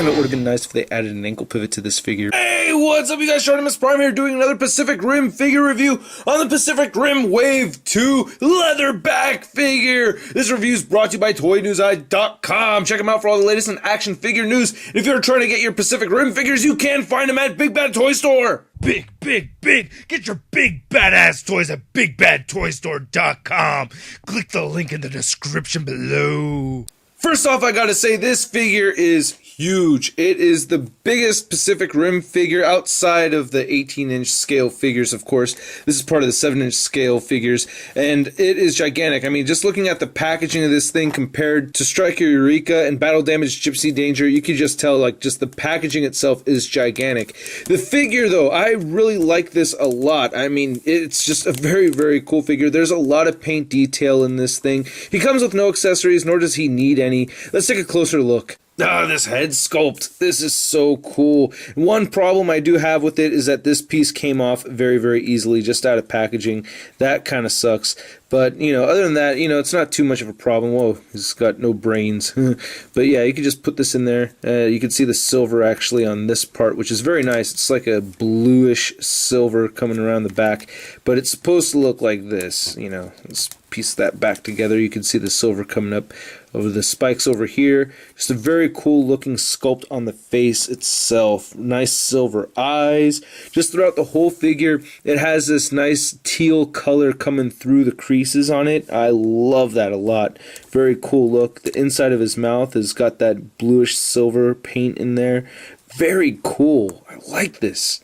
Damn, it would have been nice if they added an ankle pivot to this figure. Hey, what's up you guys, Miss Prime here doing another Pacific Rim figure review on the Pacific Rim Wave 2 Leatherback figure. This review is brought to you by ToyNewsEye.com. Check them out for all the latest in action figure news. And if you're trying to get your Pacific Rim figures, you can find them at Big Bad Toy Store. Big! Get your big badass toys at BigBadToyStore.com. Click the link in the description below. First off, I gotta say this figure is huge. It is the biggest Pacific Rim figure outside of the 18-inch scale figures, of course. This is part of the 7-inch scale figures, and it is gigantic. I mean, just looking at the packaging of this thing compared to Striker Eureka and Battle Damage Gypsy Danger, you can just tell, like, just the packaging itself is gigantic. The figure, though, I really like this a lot. I mean, it's just a very, very cool figure. There's a lot of paint detail in this thing. He comes with no accessories, nor does he need any. Let's take a closer look. This head sculpt. This is so cool. One problem I do have with it is that this piece came off very, very easily just out of packaging. That kind of sucks. But, you know, other than that, you know, it's not too much of a problem. Whoa, he's got no brains. But yeah, you can just put this in there. You can see the silver actually on this part, which is very nice. It's like a bluish silver coming around the back. But it's supposed to look like this, you know. Let's piece that back together. You can see the silver coming up over the spikes over here. Just a very cool looking sculpt on the face itself. Nice silver eyes. Just throughout the whole figure, it has this nice teal color coming through the creases on it. I love that a lot. Very cool look. The inside of his mouth has got that bluish silver paint in there. Very cool. I like this.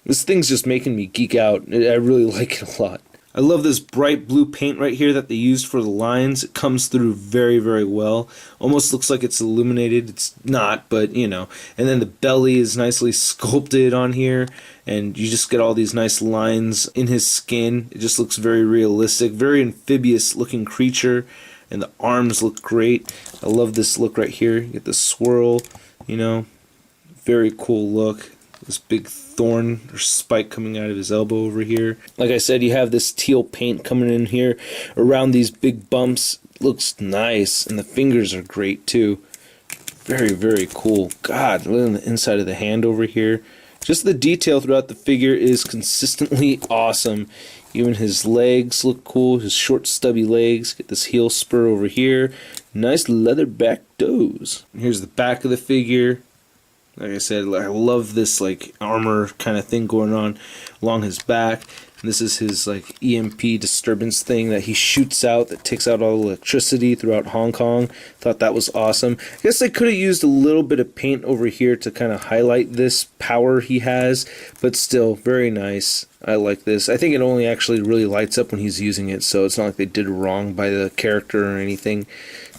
This thing's just making me geek out. I really like it a lot. I love this bright blue paint right here that they used for the lines. It comes through very, very well. Almost looks like it's illuminated. It's not, but you know. And then the belly is nicely sculpted on here. And you just get all these nice lines in his skin. It just looks very realistic. Very amphibious looking creature. And the arms look great. I love this look right here. You get the swirl, you know. Very cool look. This big thorn or spike coming out of his elbow over here. Like I said, you have this teal paint coming in here around these big bumps. Looks nice, and the fingers are great too. Very, very cool. God, look at the inside of the hand over here. Just the detail throughout the figure is consistently awesome. Even his legs look cool, his short stubby legs. Get this heel spur over here. Nice leatherback toes. Here's the back of the figure. Like I said, I love this like armor kind of thing going on along his back. And this is his like EMP disturbance thing that he shoots out that takes out all the electricity throughout Hong Kong. Thought that was awesome. I guess they could have used a little bit of paint over here to kind of highlight this power he has, but still very nice. I like this. I think it only actually really lights up when he's using it, so it's not like they did wrong by the character or anything.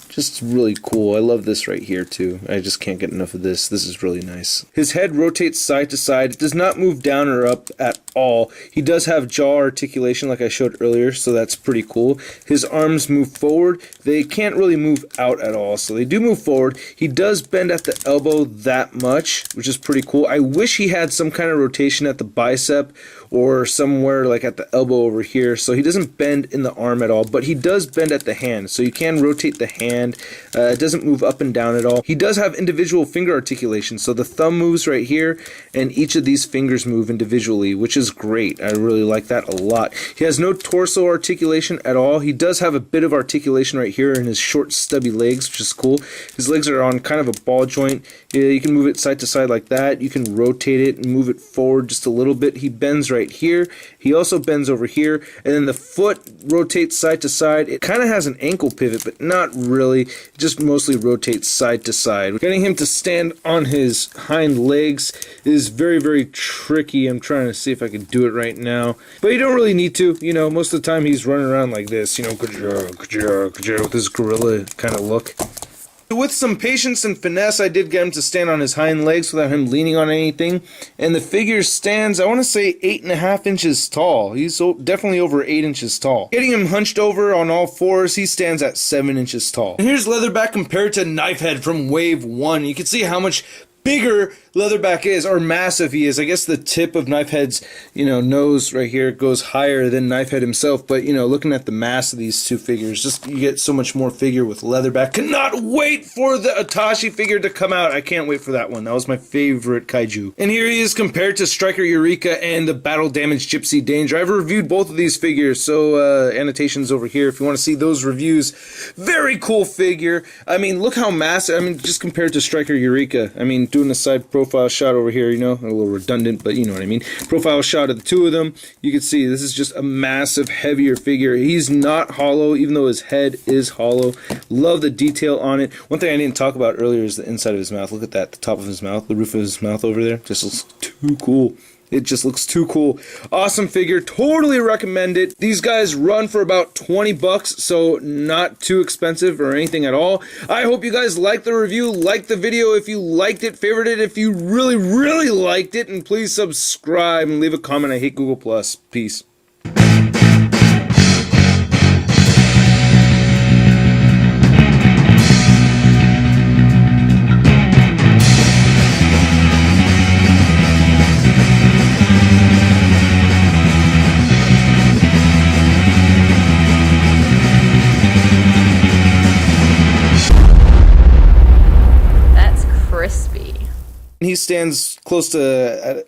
Just really cool. I love this right here too. I just can't get enough of this. This is really nice. His head rotates side to side. It does not move down or up at all. He does have jaw articulation like I showed earlier, so that's pretty cool. His arms move forward. They can't really move out at all, so they do move forward. He does bend at the elbow that much, which is pretty cool. I wish he had some kind of rotation at the bicep or somewhere like at the elbow over here, so he doesn't bend in the arm at all, but he does bend at the hand, so you can rotate the hand. It doesn't move up and down at all. He does have individual finger articulation, so the thumb moves right here, and each of these fingers move individually, which is great. I really like that a lot. He has no torso articulation at all. He does have a bit of articulation right here in his short stubby legs, which is cool. His legs are on kind of a ball joint. You can move it side to side like that. You can rotate it and move it forward just a little bit. He bends right here. He also bends over here, and then the foot rotates side to side. It kind of has an ankle pivot, but not really. It just mostly rotates side to side. Getting him to stand on his hind legs is very, very tricky. I'm trying to see if I can do it right now, but you don't really need to. You know, most of the time he's running around like this, you know, with his gorilla kind of look. With some patience and finesse, I did get him to stand on his hind legs without him leaning on anything. And the figure stands, I want to say, 8.5 inches tall. He's definitely over 8 inches tall. Getting him hunched over on all fours, he stands at 7 inches tall. And here's Leatherback compared to Knifehead from Wave 1. You can see how much bigger Leatherback is, or massive he is. I guess the tip of Knifehead's, nose right here goes higher than Knifehead himself. But, looking at the mass of these two figures, just you get so much more figure with Leatherback. Cannot wait for the Itachi figure to come out. I can't wait for that one. That was my favorite kaiju. And here he is compared to Striker Eureka and the Battle Damaged Gypsy Danger. I've reviewed both of these figures, so annotations over here if you want to see those reviews. Very cool figure. I mean, look how massive. I mean, just compared to Striker Eureka. I mean, doing a side profile shot over here, a little redundant, but you know what I mean. Profile shot of the two of them. You can see this is just a massive, heavier figure. He's not hollow, even though his head is hollow. Love the detail on it. One thing I didn't talk about earlier is the inside of his mouth. Look at that, the top of his mouth, the roof of his mouth over there. Just looks too cool. It just looks too cool. Awesome figure. Totally recommend it. These guys run for about 20 bucks, so not too expensive or anything at all. I hope you guys liked the review, liked the video if you liked it, favorite it if you really, really liked it, and please subscribe and leave a comment. I hate Google+. Peace. He stands close to...